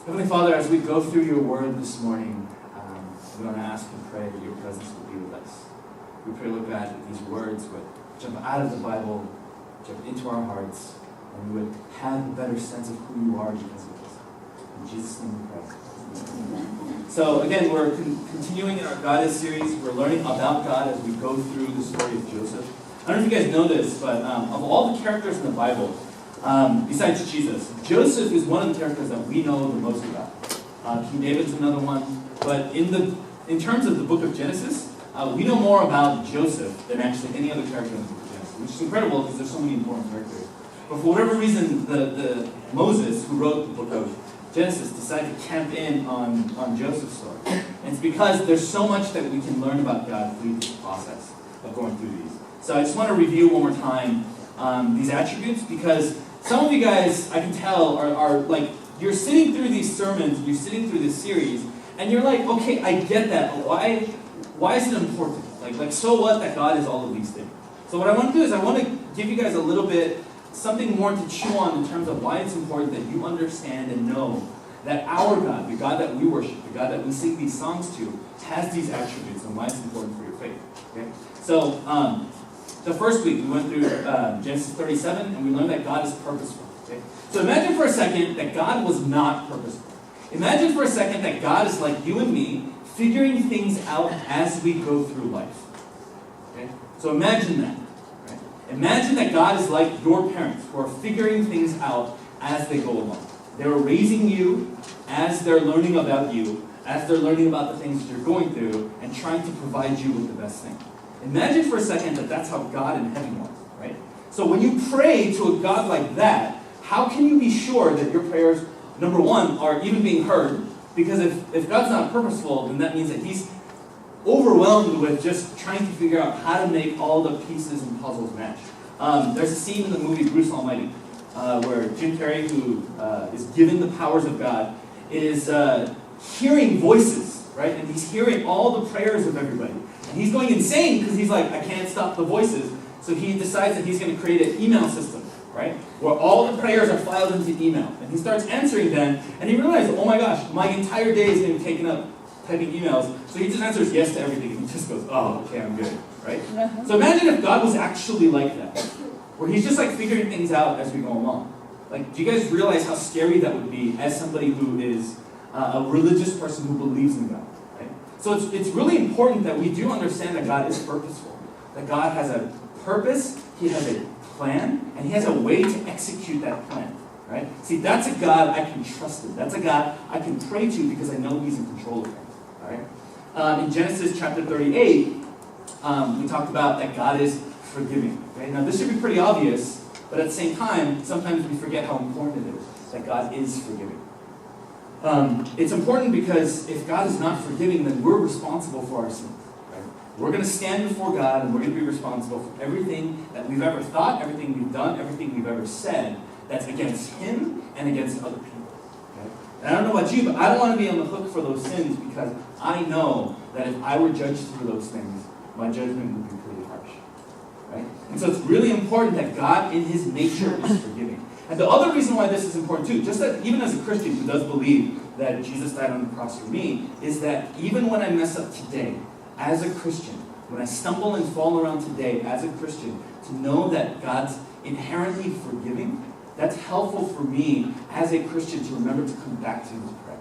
Heavenly Father, as we go through your word this morning, we want to ask and pray that your presence will be with us. We pray, Lord God, that these words would jump out of the Bible, jump into our hearts, and we would have a better sense of who you are because of this. In Jesus' name we pray. So again, we're continuing in our God is series. We're learning about God as we go through the story of Joseph. I don't know if you guys know this, but of all the characters in the Bible, besides Jesus, Joseph is one of the characters that we know the most about. King David's another one. But in terms of the book of Genesis, we know more about Joseph than actually any other character in the book of Genesis, which is incredible because there's so many important characters. But for whatever reason, the Moses, who wrote the book of Genesis, decided to camp in on Joseph's story. And it's because there's so much that we can learn about God through this process of going through these. So I just want to review one more time these attributes, because some of you guys, I can tell, are like, you're sitting through these sermons, you're sitting through this series, and you're like, okay, I get that, but why is it important? Like, so what that God is all of these things? So what I want to do is I want to give you guys a little bit, something more to chew on in terms of why it's important that you understand and know that our God, the God that we worship, the God that we sing these songs to, has these attributes and why it's important for your faith. Okay? So, the first week we went through Genesis 37 and we learned that God is purposeful. Okay? So imagine for a second that God was not purposeful. Imagine for a second that God is like you and me, figuring things out as we go through life. Okay? So imagine that. Right? Imagine that God is like your parents who are figuring things out as they go along. They're raising you as they're learning about you, as they're learning about the things that you're going through, and trying to provide you with the best thing. Imagine for a second that that's how God in heaven was, right? So when you pray to a God like that, how can you be sure that your prayers, number one, are even being heard? Because if God's not purposeful, then that means that he's overwhelmed with just trying to figure out how to make all the pieces and puzzles match. There's a scene in the movie Bruce Almighty where Jim Carrey, who is given the powers of God, is hearing voices, right? And he's hearing all the prayers of everybody. And he's going insane because he's like, I can't stop the voices. So he decides that he's going to create an email system, right? Where all the prayers are filed into email. And he starts answering them, and he realizes, oh my gosh, my entire day is going to be taken up typing emails. So he just answers yes to everything, and he just goes, oh, okay, I'm good, right? So imagine if God was actually like that, where he's just like figuring things out as we go along. Like, do you guys realize how scary that would be as somebody who is a religious person who believes in God, right? So it's really important that we do understand that God is purposeful, that God has a purpose, he has a plan, and he has a way to execute that plan, right? See, that's a God I can trust in. That's a God I can pray to because I know he's in control of things, all right? In Genesis chapter 38, we talked about that God is forgiving. Okay? Now, this should be pretty obvious, but at the same time, sometimes we forget how important it is that God is forgiving. It's important because if God is not forgiving, then we're responsible for our sins. Right? We're going to stand before God, and we're going to be responsible for everything that we've ever thought, everything we've done, everything we've ever said that's against him and against other people. Okay? And I don't know about you, but I don't want to be on the hook for those sins because I know that if I were judged through those things, my judgment would be pretty harsh. Right? And so it's really important that God in his nature is forgiving. And the other reason why this is important too, just that even as a Christian who does believe that Jesus died on the cross for me, is that even when I mess up today, as a Christian, when I stumble and fall around today as a Christian, to know that God's inherently forgiving, that's helpful for me as a Christian to remember to come back to his prayer.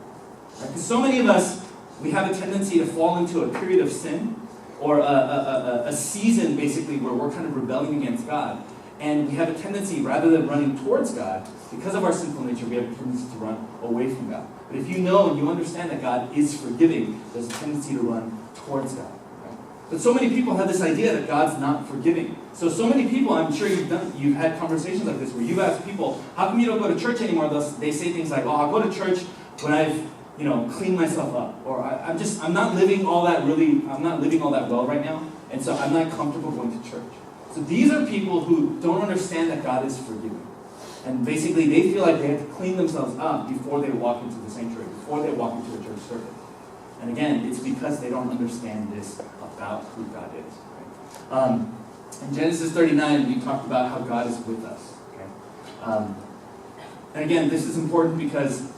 Right? Because so many of us, we have a tendency to fall into a period of sin, or a season basically where we're kind of rebelling against God. And we have a tendency, rather than running towards God, because of our sinful nature, we have a tendency to run away from God. But if you know and you understand that God is forgiving, there's a tendency to run towards God. Right? But so many people have this idea that God's not forgiving. So many people, I'm sure you've had conversations like this where you've asked people, how come you don't go to church anymore? They say things like, oh, I'll go to church when I've clean myself up, or I'm not living all that well right now, and so I'm not comfortable going to church. So these are people who don't understand that God is forgiving. And basically they feel like they have to clean themselves up before they walk into the sanctuary, before they walk into a church service. And again, it's because they don't understand this about who God is. Right? In Genesis 39, we talked about how God is with us. Okay? And again, this is important because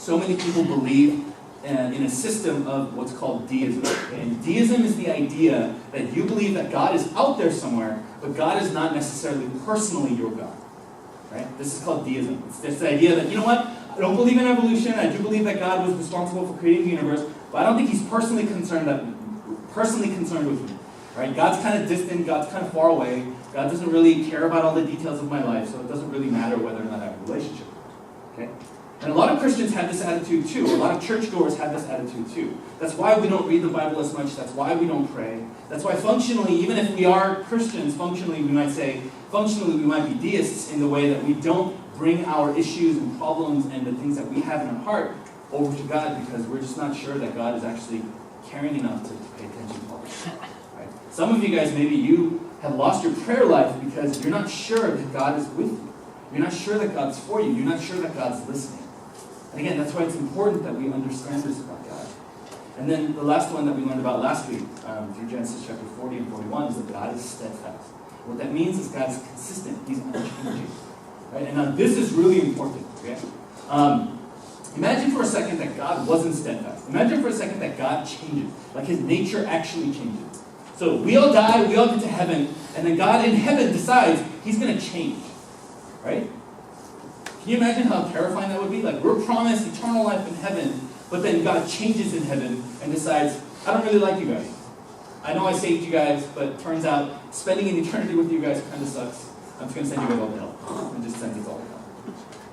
so many people believe in a system of what's called deism. And deism is the idea that you believe that God is out there somewhere, but God is not necessarily personally your God. Right? This is called deism. It's this idea that, you know what, I don't believe in evolution, I do believe that God was responsible for creating the universe, but I don't think he's personally concerned with me. Right? God's kind of distant, God's kind of far away, God doesn't really care about all the details of my life, so it doesn't really matter whether or not I have a relationship. Okay? And a lot of Christians have this attitude too. A lot of churchgoers have this attitude too. That's why we don't read the Bible as much. That's why we don't pray. That's why functionally, even if we are Christians, functionally we might be deists in the way that we don't bring our issues and problems and the things that we have in our heart over to God because we're just not sure that God is actually caring enough to pay attention to us. Right? Some of you guys, maybe you have lost your prayer life because you're not sure that God is with you. You're not sure that God's for you. You're not sure that God's listening. And again, that's why it's important that we understand this about God. And then the last one that we learned about last week, through Genesis chapter 40 and 41, is that God is steadfast. What that means is God is consistent. He's unchanging. Right? And now this is really important. Okay? Imagine for a second that God wasn't steadfast. Imagine for a second that God changes. Like his nature actually changes. So we all die, we all get to heaven, and then God in heaven decides he's going to change. Right? Can you imagine how terrifying that would be? Like, we're promised eternal life in heaven, but then God changes in heaven and decides, I don't really like you guys. I know I saved you guys, but it turns out spending an eternity with you guys kind of sucks. I'm just going to send you guys all to hell. And just send us all to hell.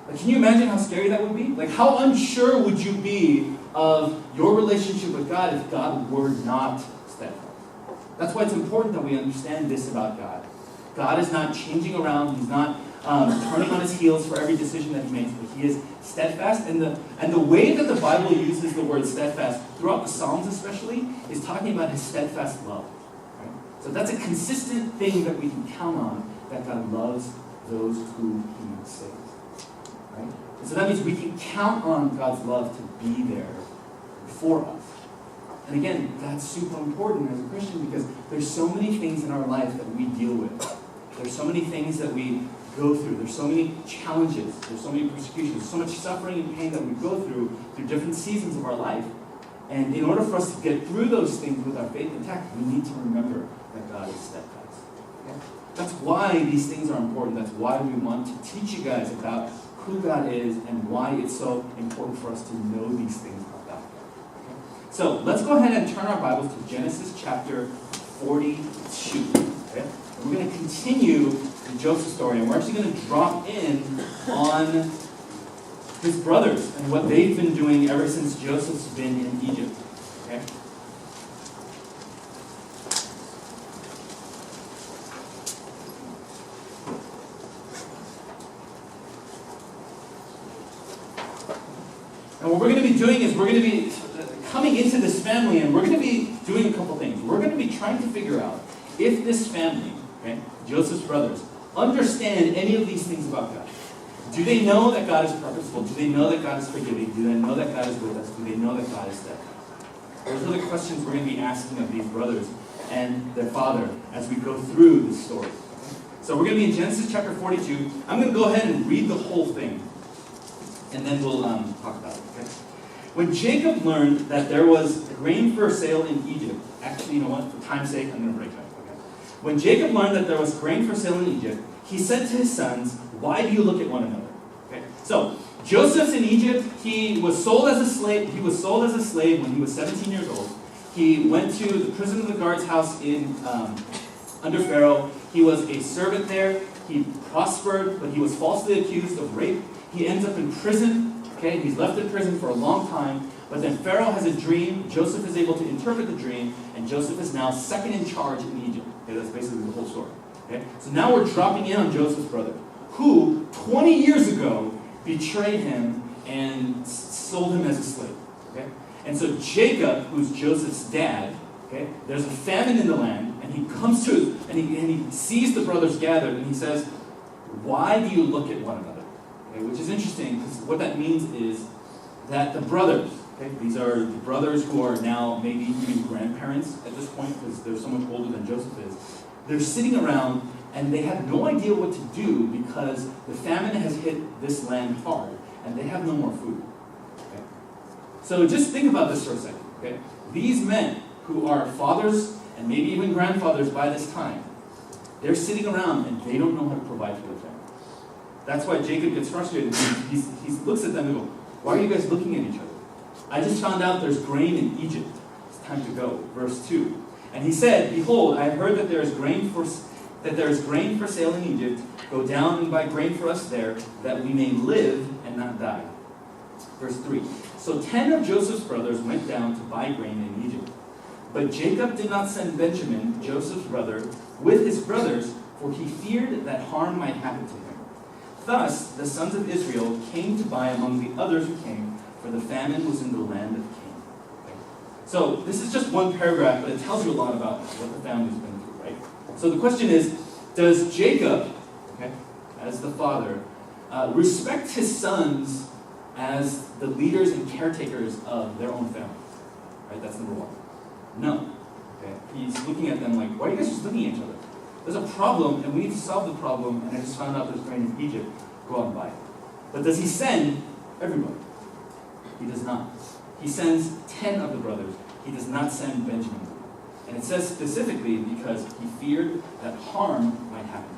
Like, can you imagine how scary that would be? Like, how unsure would you be of your relationship with God if God were not steadfast? That's why it's important that we understand this about God. God is not changing around. He's not turning on his heels for every decision that he makes, but he is steadfast. And the way that the Bible uses the word steadfast, throughout the Psalms especially, is talking about his steadfast love. Right? So that's a consistent thing that we can count on, that God loves those who he saves. Right? And so that means we can count on God's love to be there for us. And again, that's super important as a Christian because there's so many things in our life that we deal with. There's so many things that we go through. There's so many challenges. There's so many persecutions. So much suffering and pain that we go through different seasons of our life. And in order for us to get through those things with our faith intact, we need to remember that God is steadfast. Okay? That's why these things are important. That's why we want to teach you guys about who God is and why it's so important for us to know these things about God. Okay? So let's go ahead and turn our Bibles to Genesis chapter 42. Okay? We're going to continue the Joseph story, and we're actually going to drop in on his brothers and what they've been doing ever since Joseph's been in Egypt. Okay? And what we're going to be doing is we're going to be coming into this family, and we're going to be doing a couple things. We're going to be trying to figure out if this family, okay, Joseph's brothers, understand any of these things about God. Do they know that God is purposeful? Do they know that God is forgiving? Do they know that God is with us? Do they know that God is steadfast? Those are the questions we're going to be asking of these brothers and their father as we go through this story. So we're going to be in Genesis chapter 42. I'm going to go ahead and read the whole thing, and then we'll talk about it. Okay? When Jacob learned that there was grain for sale in Egypt, actually, you know what? For time's sake, I'm going to break that. When Jacob learned that there was grain for sale in Egypt, he said to his sons, "Why do you look at one another?" Okay. So Joseph's in Egypt. He was sold as a slave. He was sold as a slave when he was 17 years old. He went to the prison of the guard's house in under Pharaoh. He was a servant there. He prospered, but he was falsely accused of rape. He ends up in prison. Okay, he's left in prison for a long time. But then Pharaoh has a dream. Joseph is able to interpret the dream, and Joseph is now second in charge in Egypt. Okay, that's basically the whole story. Okay? So now we're dropping in on Joseph's brother, who 20 years ago betrayed him and sold him as a slave. Okay? And so Jacob, who's Joseph's dad, okay, there's a famine in the land, and he comes to and he sees the brothers gathered, and he says, "Why do you look at one another?" Okay, which is interesting, because what that means is that the brothers, okay, these are the brothers who are now maybe even grandparents at this point, because they're so much older than Joseph is. They're sitting around, and they have no idea what to do because the famine has hit this land hard, and they have no more food. Okay? So just think about this for a second. Okay? These men who are fathers and maybe even grandfathers by this time, they're sitting around and they don't know how to provide for their family. That's why Jacob gets frustrated. He looks at them and goes, why are you guys looking at each other? I just found out there's grain in Egypt. It's time to go. Verse 2. And he said, behold, I have heard that there is grain for sale in Egypt. Go down and buy grain for us there, that we may live and not die. Verse 3. So 10 of Joseph's brothers went down to buy grain in Egypt. But Jacob did not send Benjamin, Joseph's brother, with his brothers, for he feared that harm might happen to him. Thus the sons of Israel came to buy among the others who came, for the famine was in the land of Canaan. Okay? So this is just one paragraph, but it tells you a lot about what the family's been through, right? So the question is, does Jacob, okay, as the father, respect his sons as the leaders and caretakers of their own family? Right? That's number one. No. Okay? He's looking at them like, why are you guys just looking at each other? There's a problem, and we need to solve the problem, and I just found out there's grain in Egypt. Go out and buy it. But does he send everybody? He does not. He sends 10 of the brothers. He does not send Benjamin. And it says specifically because he feared that harm might happen.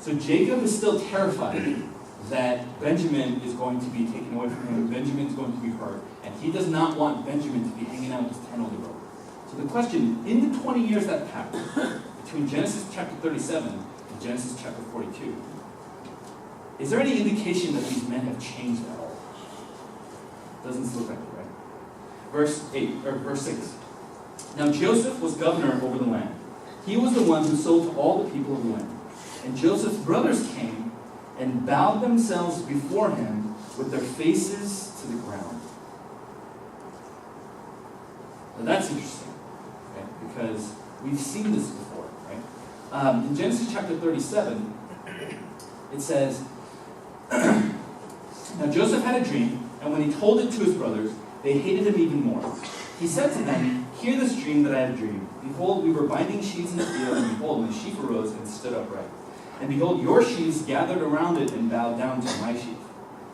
So Jacob is still terrified that Benjamin is going to be taken away from him, Benjamin is going to be hurt, and he does not want Benjamin to be hanging out with his 10 older brothers. So the question, in the 20 years that passed, between Genesis chapter 37 and Genesis chapter 42, is there any indication that these men have changed at all? Doesn't look like it, right? Verse 6. Now Joseph was governor over the land. He was the one who sold to all the people of the land. And Joseph's brothers came and bowed themselves before him with their faces to the ground. Now that's interesting, okay? Because we've seen this before, right? In Genesis chapter 37, it says, now Joseph had a dream, and when he told it to his brothers, they hated him even more. He said to them, hear this dream that I had dreamed. Behold, we were binding sheaves in the field, and behold, my sheaf arose and stood upright. And behold, your sheaves gathered around it and bowed down to my sheaf.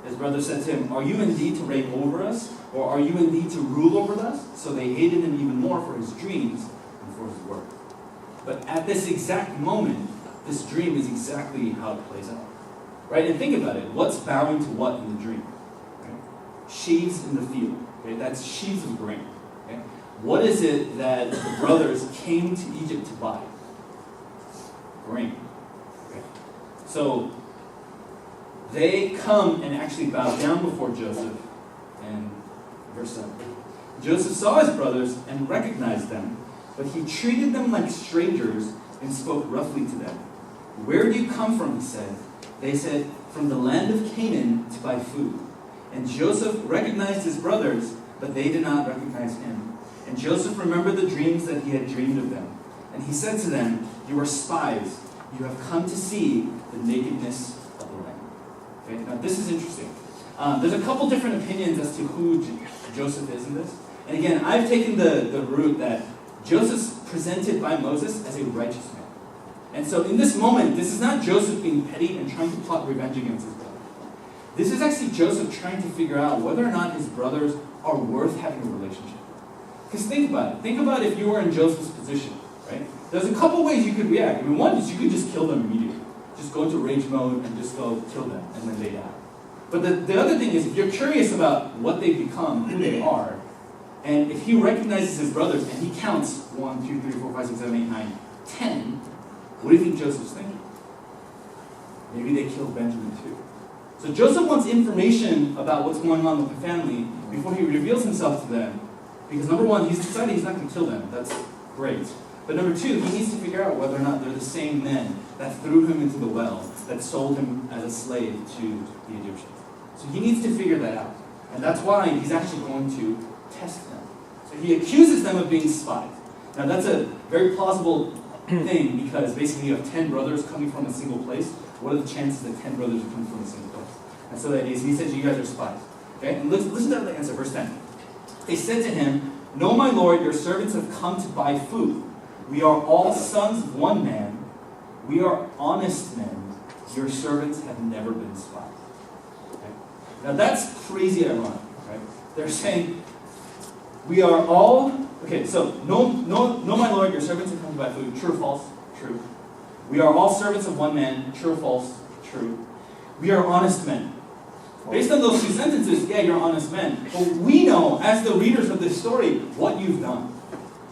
His brother said to him, are you indeed to reign over us, or are you indeed to rule over us? So they hated him even more for his dreams and for his work. But at this exact moment, this dream is exactly how it plays out. Right? And think about it. What's bowing to what in the dream? Right? Sheaves in the field. Okay? That's sheaves of grain. Okay? What is it that the brothers came to Egypt to buy? Grain. Okay? So they come and actually bow down before Joseph. And verse 7. Joseph saw his brothers and recognized them, but he treated them like strangers and spoke roughly to them. Where do you come from? He said. They said, from the land of Canaan to buy food. And Joseph recognized his brothers, but they did not recognize him. And Joseph remembered the dreams that he had dreamed of them. And he said to them, you are spies. You have come to see the nakedness of the land. Okay? Now this is interesting. There's a couple different opinions as to who Joseph is in this. And again, I've taken the route that Joseph's presented by Moses as a righteous man. And so in this moment, this is not Joseph being petty and trying to plot revenge against his brother. This is actually Joseph trying to figure out whether or not his brothers are worth having a relationship. Because think about it. Think about if you were in Joseph's position, right? There's a couple ways you could react. I mean, one is you could just kill them immediately. Just go into rage mode and just go kill them, and then they die. But the other thing is, if you're curious about what they've become, who they are, and if he recognizes his brothers and he counts 1, 2, 3, 4, 5, 6, 7, 8, 9, 10, what do you think Joseph's thinking? Maybe they killed Benjamin too. So Joseph wants information about what's going on with the family before he reveals himself to them. Because number one, he's decided he's not going to kill them. That's great. But number two, he needs to figure out whether or not they're the same men that threw him into the well, that sold him as a slave to the Egyptians. So he needs to figure that out. And that's why he's actually going to test them. So he accuses them of being spies. Now that's a very plausible thing, because basically you have 10 brothers coming from a single place. What are the chances that 10 brothers are coming from a single place? And so that is, he says, you guys are spies. Okay? And listen to the answer, verse 10. They said to him, no, my lord, your servants have come to buy food. We are all sons of one man. We are honest men. Your servants have never been spies. Okay? Now that's crazy ironic, right? Right? They're saying, we are all, okay, so, no, my Lord, your servants have come to buy food. True or false? True. We are all servants of one man. True or false? True. We are honest men. Based on those two sentences, yeah, you're honest men. But we know, as the readers of this story, what you've done.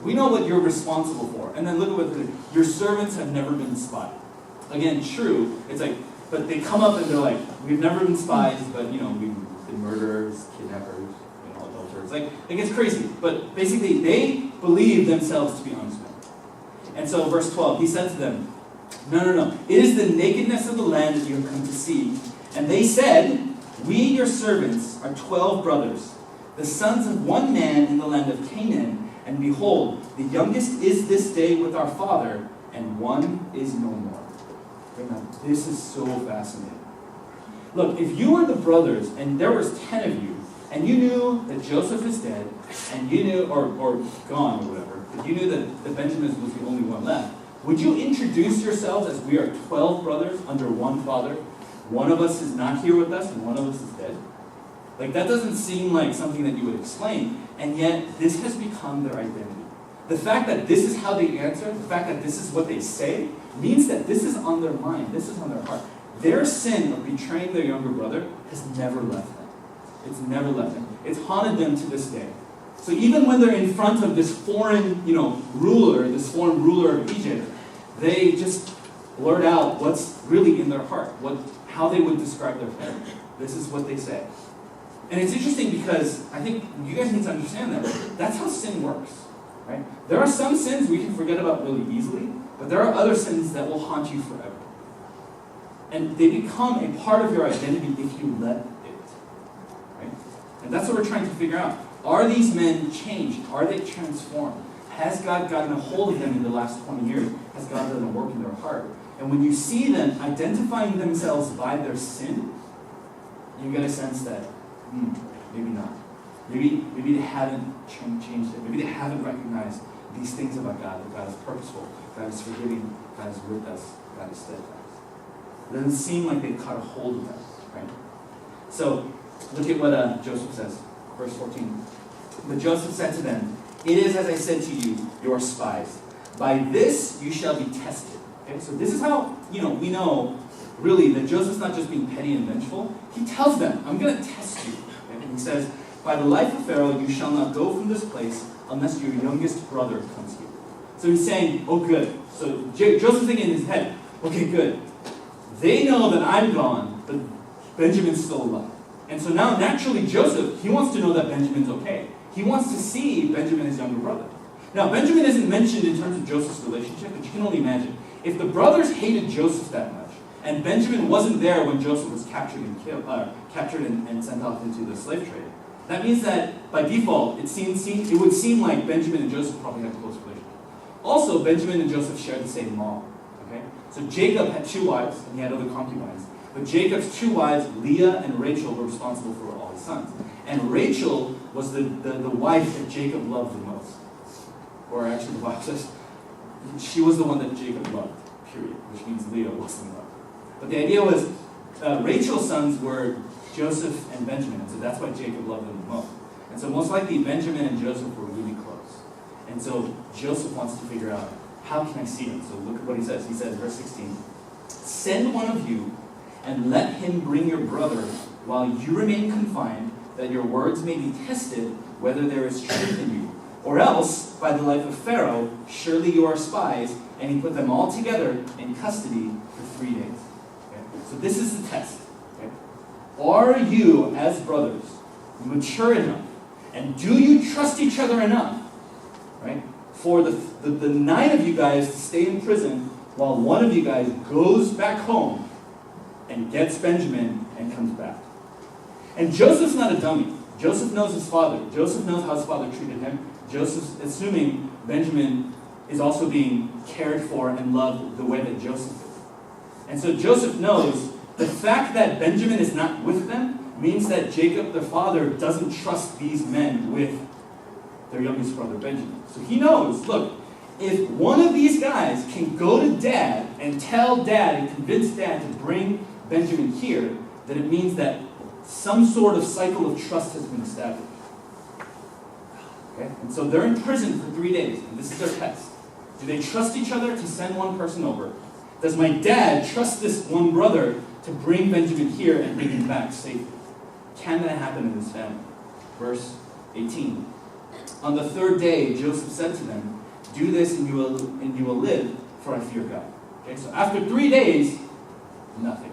We know what you're responsible for. And then look at what your servants have never been spied. Again, true. It's like, but they come up and they're like, we've never been spies, but we've been murderers, kidnappers, adulterers. Like, it gets crazy. But basically, they believe themselves to be honest men. And so, verse 12, he said to them, No. It is the nakedness of the land that you have come to see. And they said, we, your servants, are 12 brothers, the sons of one man in the land of Canaan. And behold, the youngest is this day with our father, and one is no more. Now, this is so fascinating. Look, if you were the brothers, and there was 10 of you, and you knew that Joseph is dead, and you knew, or gone, or whatever, but you knew that Benjamin was the only one left, would you introduce yourselves as we are 12 brothers under one father? One of us is not here with us, and one of us is dead? Like, that doesn't seem like something that you would explain, and yet this has become their identity. The fact that this is how they answer, the fact that this is what they say, means that this is on their mind, this is on their heart. Their sin of betraying their younger brother has never left them. It's never left them. It's haunted them to this day. So even when they're in front of this foreign, ruler, this foreign ruler of Egypt, they just blurt out what's really in their heart, how they would describe their parents. This is what they say. And it's interesting because I think you guys need to understand that. That's how sin works. Right? There are some sins we can forget about really easily, but there are other sins that will haunt you forever. And they become a part of your identity if you let it. Right? And that's what we're trying to figure out. Are these men changed? Are they transformed? Has God gotten a hold of them in the last 20 years? Has God done a work in their heart? And when you see them identifying themselves by their sin, you get a sense that, maybe not. Maybe they haven't changed it. Maybe they haven't recognized these things about God, that God is purposeful, God is forgiving, God is with us, God is steadfast. It doesn't seem like they've caught a hold of that, right? So, look at what Joseph says, verse 14. But Joseph said to them, it is as I said to you, you are spies. By this you shall be tested. Okay? So this is how, we know, really, that Joseph's not just being petty and vengeful. He tells them, I'm going to test you. Okay? And he says, by the life of Pharaoh, you shall not go from this place unless your youngest brother comes here. So he's saying, oh good. So Joseph's thinking in his head, okay, good. They know that I'm gone, but Benjamin's still alive. And so now, naturally, Joseph, he wants to know that Benjamin's okay. He wants to see Benjamin, his younger brother. Now, Benjamin isn't mentioned in terms of Joseph's relationship, but you can only imagine. If the brothers hated Joseph that much, and Benjamin wasn't there when Joseph was captured and sent off into the slave trade, that means that, by default, it would seem like Benjamin and Joseph probably had a close relationship. Also, Benjamin and Joseph shared the same mom. Okay? So Jacob had 2 wives, and he had other concubines. But Jacob's 2 wives, Leah and Rachel, were responsible for all his sons. And Rachel was the wife that Jacob loved the most. Or actually, the Bible says she was the one that Jacob loved, period. Which means Leah wasn't loved. But the idea was, Rachel's sons were Joseph and Benjamin, and so that's why Jacob loved them the most. And so most likely Benjamin and Joseph were really close. And so Joseph wants to figure out, how can I see them? So look at what he says. He says, verse 16, send one of you and let him bring your brother while you remain confined, that your words may be tested whether there is truth in you. Or else, by the life of Pharaoh, surely you are spies. And he put them all together in custody for 3 days. Okay? So this is the test. Okay? Are you, as brothers, mature enough? And do you trust each other enough? Right? For the 9 of you guys to stay in prison while one of you guys goes back home and gets Benjamin and comes back. And Joseph's not a dummy. Joseph knows his father. Joseph knows how his father treated him. Joseph's assuming Benjamin is also being cared for and loved the way that Joseph is. And so Joseph knows the fact that Benjamin is not with them means that Jacob, their father, doesn't trust these men with their youngest brother, Benjamin. So he knows, look, if one of these guys can go to Dad and tell Dad and convince Dad to bring Benjamin here, then it means that some sort of cycle of trust has been established. Okay? And so they're in prison for 3 days, and this is their test. Do they trust each other to send one person over? Does my dad trust this one brother to bring Benjamin here and bring him back safely? Can that happen in this family? Verse 18. On the third day, Joseph said to them, do this and you will live, for I fear God. Okay, so after 3 days, nothing.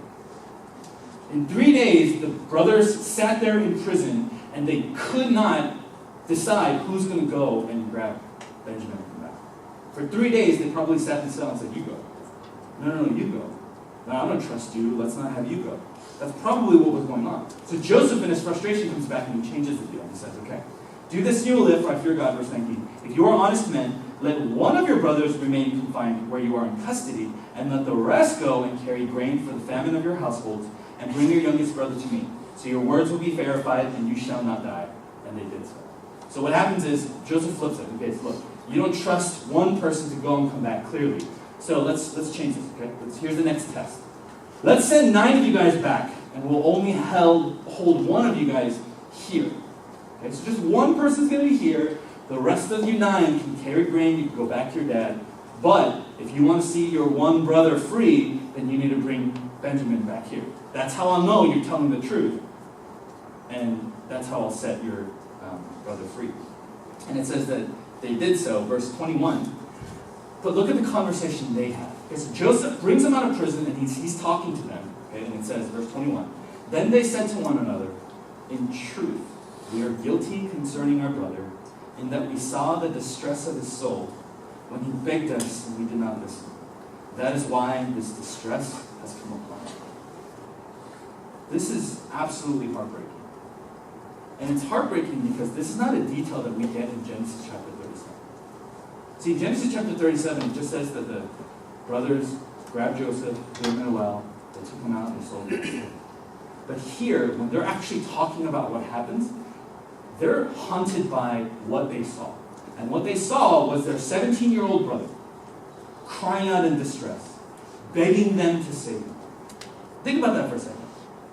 In 3 days, the brothers sat there in prison, and they could not decide who's going to go and grab Benjamin and come back. For 3 days, they probably sat in the cell and said, you go. No, you go. No, I don't trust you. Let's not have you go. That's probably what was going on. So Joseph, in his frustration, comes back and he changes the deal. He says, okay, do this and you will live, for I fear God, verse 19. If you are honest men, let one of your brothers remain confined where you are in custody, and let the rest go and carry grain for the famine of your households, and bring your youngest brother to me. So your words will be verified, and you shall not die. And they did so. So what happens is, Joseph flips it. Okay, so look, you don't trust one person to go and come back clearly. So let's change this, okay? Here's the next test. Let's send 9 of you guys back, and we'll only hold 1 of you guys here. Okay, so just one person's going to be here. The rest of you 9 can carry grain. You can go back to your dad. But if you want to see your one brother free, then you need to bring Benjamin back here. That's how I'll know you're telling the truth. And that's how I'll set your brother free. And it says that they did so, verse 21. But look at the conversation they have. Okay, so Joseph brings them out of prison, and he's talking to them. Okay, and it says, verse 21, then they said to one another, in truth, we are guilty concerning our brother, in that we saw the distress of his soul when he begged us and we did not listen. That is why this distress has come upon us. This is absolutely heartbreaking. And it's heartbreaking because this is not a detail that we get in Genesis chapter 37. See, Genesis chapter 37 just says that the brothers grabbed Joseph, threw him in a well, they took him out and they sold him. But here, when they're actually talking about what happens, they're haunted by what they saw. And what they saw was their 17-year-old brother crying out in distress, begging them to save him. Think about that for a second.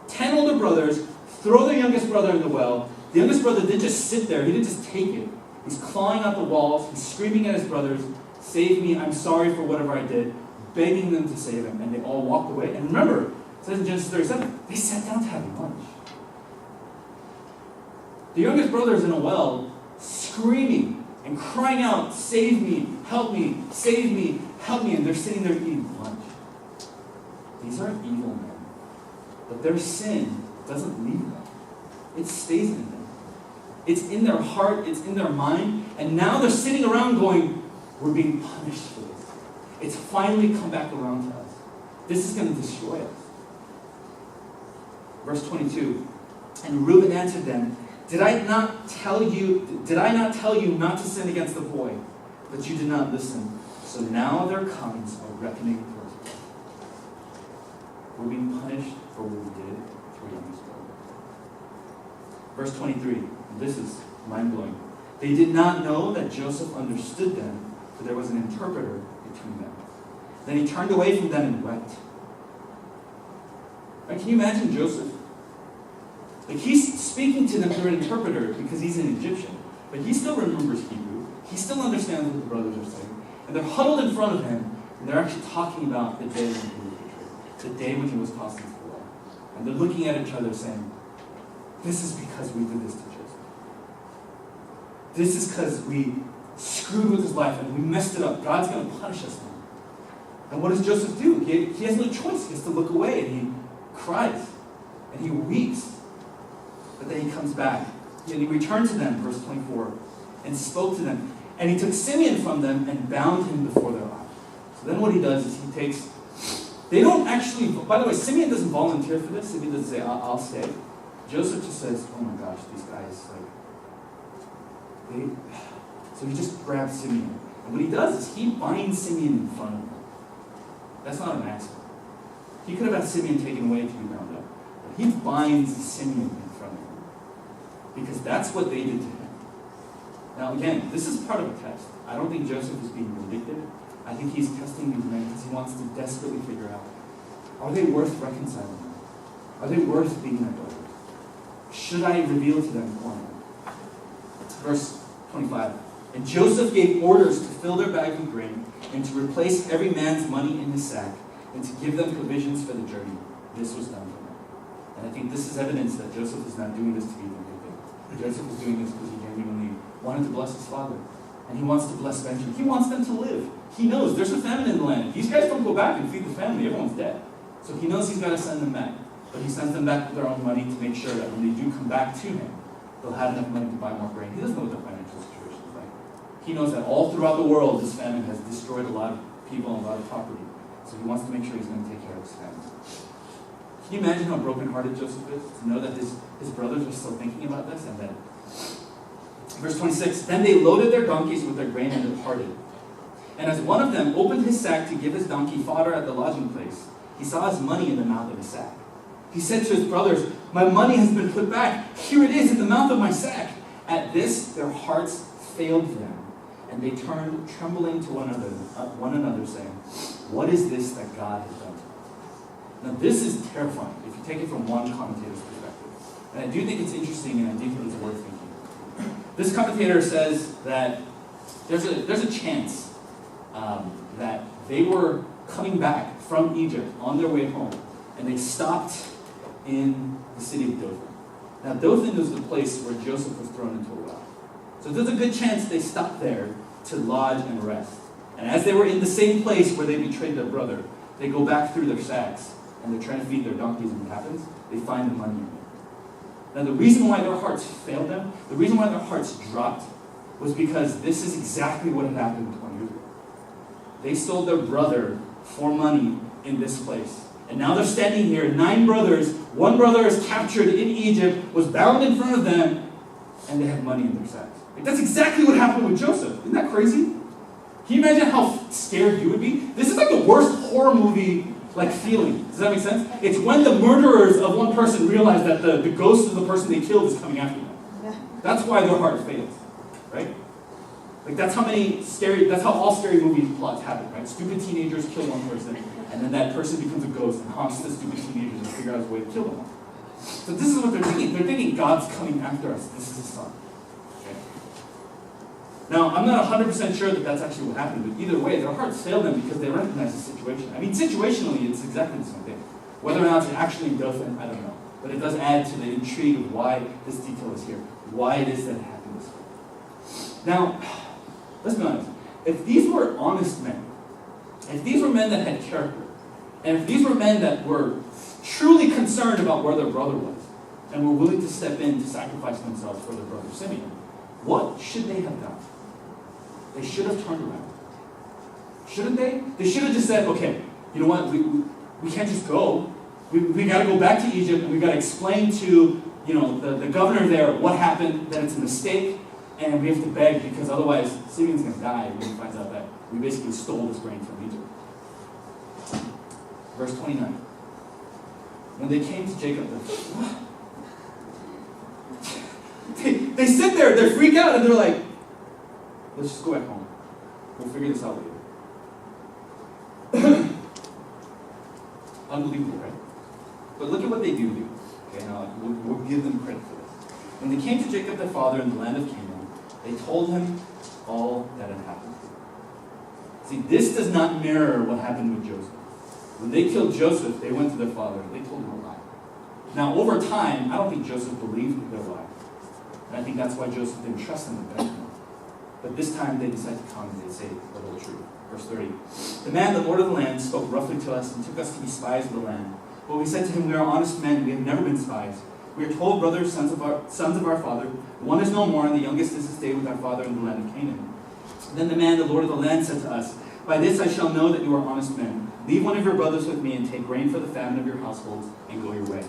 10 older brothers throw their youngest brother in the well. The youngest brother didn't just sit there. He didn't just take it. He's clawing out the walls. He's screaming at his brothers, save me, I'm sorry for whatever I did, begging them to save him. And they all walked away. And remember, it says in Genesis 37, they sat down to have lunch. The youngest brother is in a well, screaming and crying out, save me, save me, help me. And they're sitting there eating lunch. These are evil men. But their sin doesn't leave them. It stays in them. It's in their heart, it's in their mind, and now they're sitting around going, we're being punished for this. It's finally come back around to us. This is going to destroy us. Verse 22, and Reuben answered them, Did I not tell you not to sin against the boy? But you did not listen. So now there comes a reckoning for us. We're being punished for what we did to our youngest brother. Verse 23, this is mind-blowing. They did not know that Joseph understood them, for there was an interpreter between them. Then he turned away from them and wept. Right, can you imagine Joseph? Like, he's speaking to them through an interpreter because he's an Egyptian, but he still remembers Hebrew. He still understands what the brothers are saying. And they're huddled in front of him, and they're actually talking about the day when he was betrayed, the day when he was tossed into the well. And they're looking at each other saying, this is because we did this to Joseph. This is because we screwed with his life and we messed it up. God's going to punish us now. And what does Joseph do? He has no choice. He has to look away, and he cries, and he weeps. But then he comes back, and he returned to them, verse 24, and spoke to them. And he took Simeon from them and bound him before their eyes. So then what he does is he takes, they don't actually, by the way, Simeon doesn't volunteer for this. Simeon doesn't say, I'll stay. Joseph just says, oh my gosh, these guys, so he just grabs Simeon. And what he does is he binds Simeon in front of him. That's not an accident. He could have had Simeon taken away to be bound up. But he binds Simeon in front of him. Because that's what they did to him. Now again, this is part of a test. I don't think Joseph is being vindictive. I think he's testing these men because he wants to desperately figure out, are they worth reconciling? Are they worth being their brothers? should I reveal to them who I am? Verse 25. And Joseph gave orders to fill their bags with grain and to replace every man's money in his sack and to give them provisions for the journey. This was done for them. And I think this is evidence that Joseph is not doing this to be vindictive. Joseph is doing this because he genuinely wanted to bless his father. And he wants to bless Benjamin. He wants them to live. He knows there's a famine in the land. If these guys don't go back and feed the family, everyone's dead. So he knows he's got to send them back. But he sends them back with their own money to make sure that when they do come back to him, they'll have enough money to buy more grain. He doesn't know what the financial situation is like. He knows that all throughout the world, this famine has destroyed a lot of people and a lot of property. So he wants to make sure he's going to take care of his family. Can you imagine how brokenhearted Joseph is? To know that his brothers are still thinking about this, and that verse 26, then they loaded their donkeys with their grain and departed. And as one of them opened his sack to give his donkey fodder at the lodging place, he saw his money in the mouth of his sack. He said to his brothers, my money has been put back. Here it is in the mouth of my sack. At this, their hearts failed them, and they turned trembling to one another, saying, what is this that God has done to us? Now this is terrifying if you take it from one commentator's perspective. And I do think it's interesting, and I do think it's worth thinking. This commentator says that there's a chance that they were coming back from Egypt on their way home, and they stopped in the city of Dothan. Now Dothan was the place where Joseph was thrown into a well. So there's a good chance they stopped there to lodge and rest. And as they were in the same place where they betrayed their brother, they go back through their sacks, and they're trying to feed their donkeys, and what happens? They find the money in there. Now the reason why their hearts failed them, the reason why their hearts dropped, was because this is exactly what had happened 20 years ago. They sold their brother for money in this place. And now they're standing here, 9 brothers, one brother is captured in Egypt, was bound in front of them, and they have money in their sacks. Like, that's exactly what happened with Joseph. Isn't that crazy? Can you imagine how scared you would be? This is like the worst horror movie feeling. Does that make sense? It's when the murderers of one person realize that the ghost of the person they killed is coming after them. That's why their heart fails. Right? Like that's how all scary movie plots happen, right? Stupid teenagers kill one person, and then that person becomes a ghost and haunts the stupid teenagers and figure out a way to kill them. So this is what they're thinking. They're thinking God's coming after us. This is his son. Okay? Now, I'm not 100% sure that that's actually what happened, but either way, their hearts failed them because they recognize the situation. I mean, situationally, it's exactly the same thing. Whether or not it's actually Dothan, I don't know. But it does add to the intrigue of why this detail is here, why it is that it happened this way. Now, let's be honest. If these were honest men, if these were men that had character, and if these were men that were truly concerned about where their brother was, and were willing to step in to sacrifice themselves for their brother Simeon, what should they have done? They should have turned around. Shouldn't they? They should have just said, okay, you know what, we can't just go. We got to go back to Egypt, and we got to explain to the governor there what happened, that it's a mistake, and we have to beg because otherwise Simeon's going to die when he finds out that we basically stole this grain from Egypt. Verse 29. When they came to Jacob, they sit there, they freak out, and they're like, let's just go back home. We'll figure this out later. Unbelievable, right? But look at what they do. Okay, now we'll give them credit for this. When they came to Jacob their father in the land of Canaan, they told him all that had happened. See, this does not mirror what happened with Joseph. When they killed Joseph, they went to their father and they told him a lie. Now, over time, I don't think Joseph believed their lie. And I think that's why Joseph didn't trust them with Benjamin. But this time they decided to come and they say the whole truth. Verse 30. The man, the Lord of the land, spoke roughly to us and took us to be spies of the land. But we said to him, we are honest men, we have never been spies. We are 12 brothers, sons of our father. One is no more, and the youngest is to stay with our father in the land of Canaan. Then the man, the Lord of the land, said to us, by this I shall know that you are honest men. Leave one of your brothers with me and take grain for the famine of your households and go your way.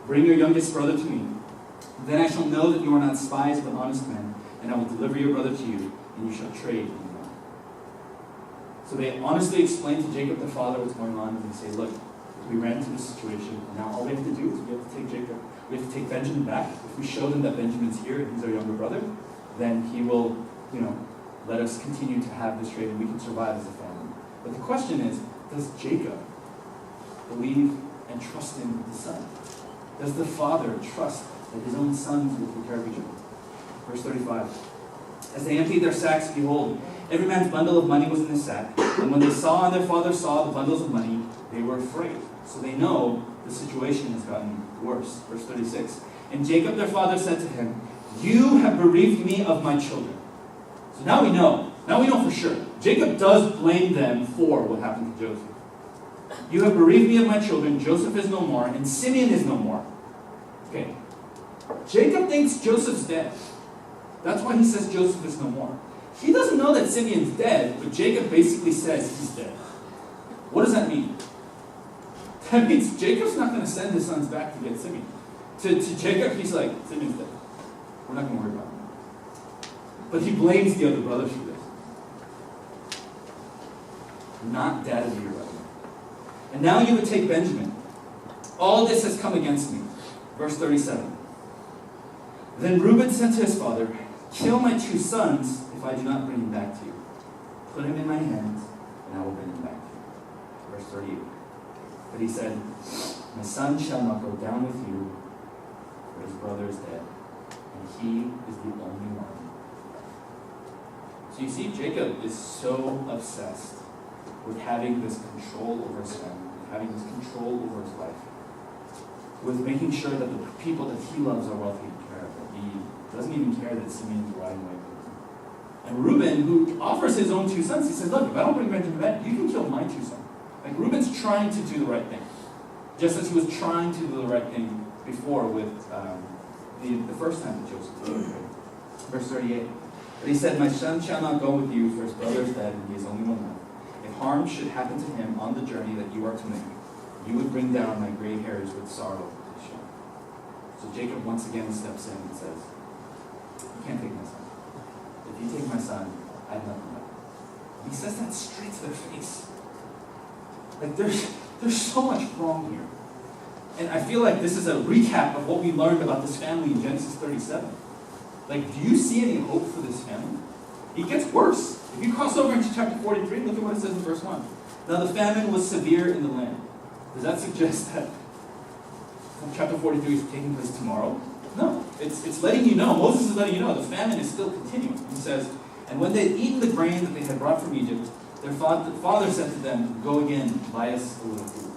Bring your youngest brother to me. Then I shall know that you are not spies but honest men, and I will deliver your brother to you, and you shall trade in the land. So they honestly explain to Jacob the father what's going on, and they say, look, we ran into this situation, and now all we have to do is we have to take Jacob. We have to take Benjamin back. If we show them that Benjamin's here and he's our younger brother, then he will, let us continue to have this trade and we can survive as a family. But the question is, does Jacob believe and trust in the son? Does the father trust that his own sons would take care of each other. Verse 35. As they emptied their sacks, behold, every man's bundle of money was in his sack. And when they saw and their father saw the bundles of money, they were afraid. So they know the situation has gotten worse. Verse 36. And Jacob their father said to him, you have bereaved me of my children. So now we know. Now we know for sure. Jacob does blame them for what happened to Joseph. You have bereaved me of my children. Joseph is no more, and Simeon is no more. Okay. Jacob thinks Joseph's dead. That's why he says Joseph is no more. He doesn't know that Simeon's dead, but Jacob basically says he's dead. What does that mean? That means Jacob's not going to send his sons back to get Simeon. To Jacob, he's like, Simeon's dead. We're not going to worry about him. But he blames the other brothers for this. Not dad of the year, by the way. And now you would take Benjamin. All this has come against me. Verse 37. Then Reuben said to his father, kill my 2 sons if I do not bring him back to you. Put him in my hands, and I will bring him back to you. Verse 38. But he said, my son shall not go down with you, for his brother is dead, and he is the only one. So you see, Jacob is so obsessed with having this control over his family, having this control over his life, with making sure that the people that he loves are well taken care of. He doesn't even care that Simeon is riding away with him. And Reuben, who offers his own 2 sons, he says, look, if I don't bring Benjamin back, you can kill my 2 sons. Like, Reuben's trying to do the right thing. Just as he was trying to do the right thing before with the first time that Joseph did it. Verse 38. But he said, my son shall not go with you, for his brother is dead, and he is only one left. If harm should happen to him on the journey that you are to make, you would bring down my gray hairs with sorrow to the shore. So Jacob once again steps in and says, you can't take my son. If you take my son, I have nothing left. He says that straight to their face. Like, there's so much wrong here. And I feel like this is a recap of what we learned about this family in Genesis 37. Like, do you see any hope for this family? It gets worse. If you cross over into chapter 43, look at what it says in verse 1. Now the famine was severe in the land. Does that suggest that chapter 43 is taking place tomorrow? No. It's letting you know, Moses is letting you know, the famine is still continuing. He says, and when they had eaten the grain that they had brought from Egypt, their father said to them, go again, buy us a little food.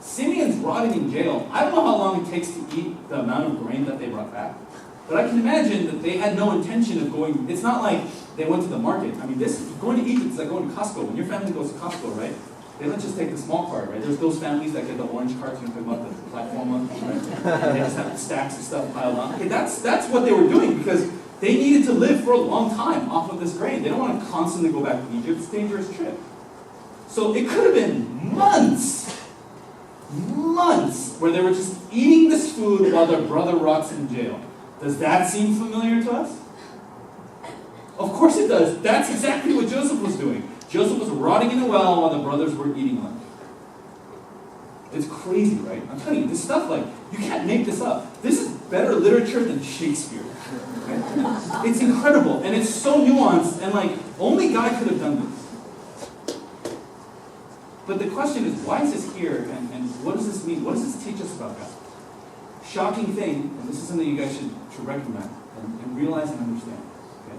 Simeon's rotting in jail. I don't know how long it takes to eat the amount of grain that they brought back. But I can imagine that they had no intention of going. It's not like they went to the market. I mean, going to Egypt is like going to Costco. When your family goes to Costco, right? They don't just take the small cart, right? There's those families that get the orange carts, you know, talking about the platform ones, right? And they just have stacks of stuff piled on. Okay, that's what they were doing because they needed to live for a long time off of this grain. They don't want to constantly go back to Egypt. It's a dangerous trip. So it could have been months where they were just eating this food while their brother rots in jail. Does that seem familiar to us? Of course it does. That's exactly what Joseph was doing. Joseph was rotting in a well while the brothers were eating lunch. It's crazy, right? I'm telling you, this stuff, like, you can't make this up. This is better literature than Shakespeare. Okay? It's incredible, and it's so nuanced, and like, only God could have done this. But the question is, why is this here, and what does this mean? What does this teach us about God? Shocking thing, and this is something you guys should recognize and realize and understand. Okay?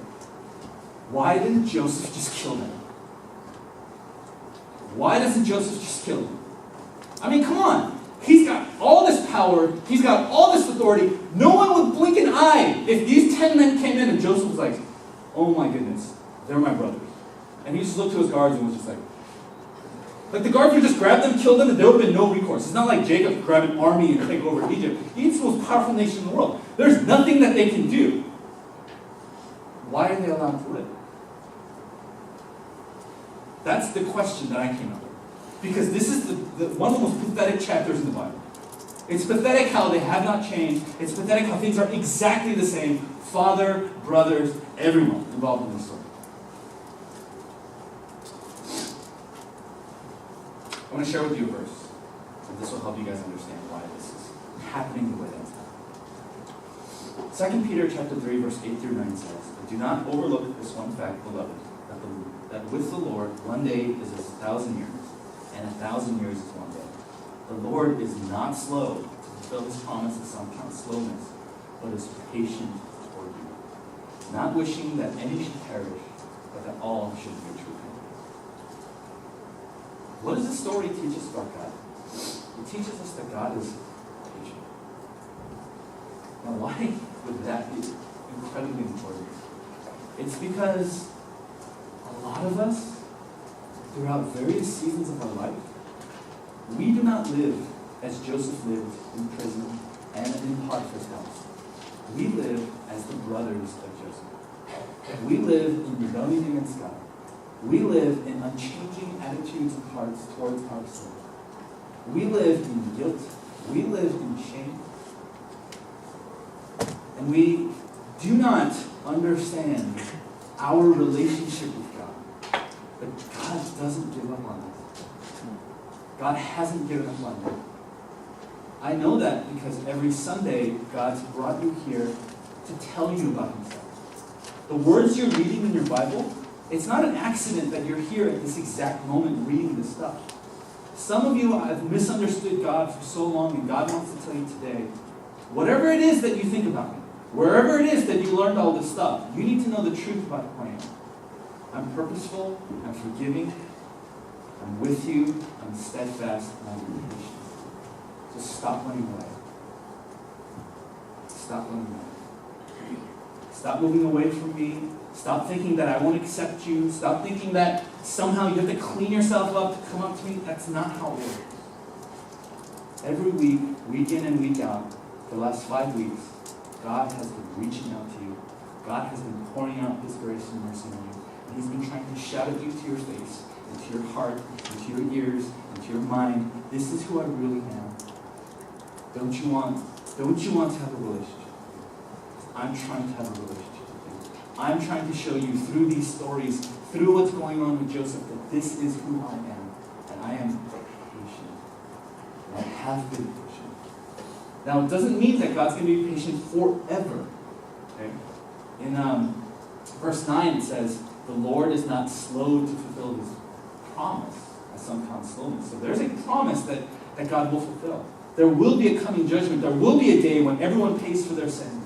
Why didn't Joseph just kill them? Why doesn't Joseph just kill them? I mean, come on. He's got all this power. He's got all this authority. No one would blink an eye if these 10 men came in and Joseph was like, oh my goodness, they're my brothers. And he just looked to his guards and was just like the guards would just grab them, kill them, and there would have been no recourse. It's not like Jacob could grab an army and take over Egypt. Egypt's the most powerful nation in the world. There's nothing that they can do. Why are they allowed to live? That's the question that I came up with. Because this is one of the most pathetic chapters in the Bible. It's pathetic how they have not changed. It's pathetic how things are exactly the same. Father, brothers, everyone involved in this story. I want to share with you a verse. And this will help you guys understand why this is happening the way that's happening. 2 Peter chapter 3, verse 8 through 9 says, but do not overlook this one fact, beloved, that with the Lord 1 day is as 1,000 years, and 1,000 years is 1 day. The Lord is not slow to fulfill his promise, as some count slowness, but is patient toward you, not wishing that any should perish, but that all should reach repentance. What does this story teach us about God? It teaches us that God is patient. Now, why would that be incredibly important? It's because a lot of us, throughout various seasons of our life, we do not live as Joseph lived in prison and in Potiphar's house. We live as the brothers of Joseph. We live in rebellion against God. We live in unchanging attitudes and hearts towards our sin. We live in guilt. We live in shame. And we do not understand our relationship with God. But God doesn't give up on us. God hasn't given up on you. I know that because every Sunday, God's brought you here to tell you about himself. The words you're reading in your Bible, it's not an accident that you're here at this exact moment reading this stuff. Some of you have misunderstood God for so long, and God wants to tell you today, whatever it is that you think about me, wherever it is that you learned all this stuff, you need to know the truth about who I am. I'm purposeful, I'm forgiving, I'm with you, I'm steadfast, and I'm patient. So stop running away. Stop running away. Stop moving away from me. Stop thinking that I won't accept you. Stop thinking that somehow you have to clean yourself up to come up to me. That's not how it works. Every week, week in and week out, for the last 5 weeks, God has been reaching out to you. God has been pouring out his grace and mercy on you. And he's been trying to shout at you to your face, into your heart, into your ears, into your mind. This is who I really am. Don't you want to have a relationship? I'm trying to have a relationship with you. I'm trying to show you through these stories, through what's going on with Joseph, that this is who I am. And I am patient. And I have been patient. Now, it doesn't mean that God's going to be patient forever. Okay? In verse 9, it says, the Lord is not slow to fulfill his promise, as some count slowness. So there's a promise that God will fulfill. There will be a coming judgment. There will be a day when everyone pays for their sin.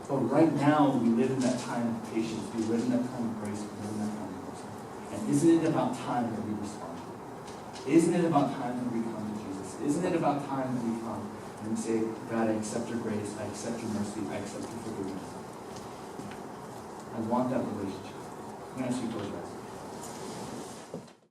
But right now, we live in that time of patience. We live in that time of grace. We live in that time of mercy. And isn't it about time that we respond? Isn't it about time that we come to Jesus? Isn't it about time that we come and we say, God, I accept your grace. I accept your mercy. I accept your forgiveness. I want that relationship. I'm going to ask you to close your eyes.